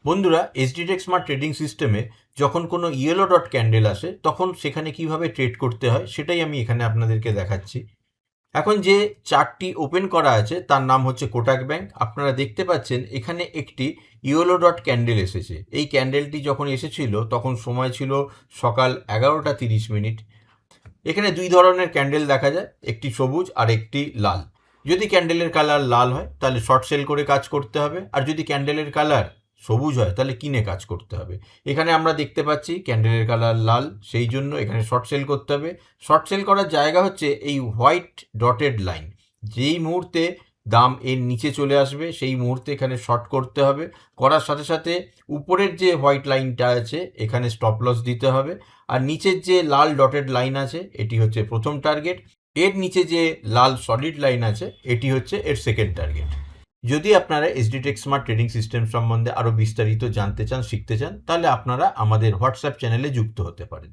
বন্ধুরা, এসডিটেক smart trading সিস্টেমে যখন কোনো ইয়েলো ডট ক্যান্ডেল আসে তখন সেখানে কিভাবে ট্রেড করতে হয় সেটাই আমি এখানে আপনাদেরকে দেখাচ্ছি। এখন যে চার্টটি ওপেন করা আছে তার নাম হচ্ছে কোটাক ব্যাংক। আপনারা দেখতে পাচ্ছেন এখানে একটি ইয়েলো ডট ক্যান্ডেল এসেছে। এই ক্যান্ডেলটি যখন এসেছিল তখন সময় ছিল সকাল 11টা 30 মিনিট। এখানে দুই ধরনের ক্যান্ডেল দেখা যায়, একটি সবুজ আর একটি লাল। যদি ক্যান্ডেলের কালার লাল হয় তাহলে শর্ট সেল করে কাজ করতে হবে, আর যদি ক্যান্ডেলের কালার সবুজ হয় তাহলে কিনে কাজ করতে হবে। এখানে আমরা দেখতে পাচ্ছি ক্যান্ডেলের কালার লাল, সেই জন্য এখানে শর্ট সেল করতে হবে। শর্ট সেল করার জায়গা হচ্ছে এই হোয়াইট ডটেড লাইন। যেই মুহূর্তে দাম এর নিচে চলে আসবে সেই মুহূর্তে এখানে শর্ট করতে হবে। করার সাথে সাথে উপরের যে হোয়াইট লাইনটা আছে এখানে স্টপ লস দিতে হবে। আর নিচের যে লাল ডটেড লাইন আছে এটি হচ্ছে প্রথম টার্গেট। এর নিচে যে লাল সলিড লাইন আছে এটি হচ্ছে এর সেকেন্ড টার্গেট। যদি আপনারা এসডিটেক স্মার্ট ট্রেডিং সিস্টেম সম্বন্ধে আরও বিস্তারিত জানতে চান, শিখতে চান, তাহলে আপনারা আমাদের হোয়াটসঅ্যাপ চ্যানেলে যুক্ত হতে পারেন।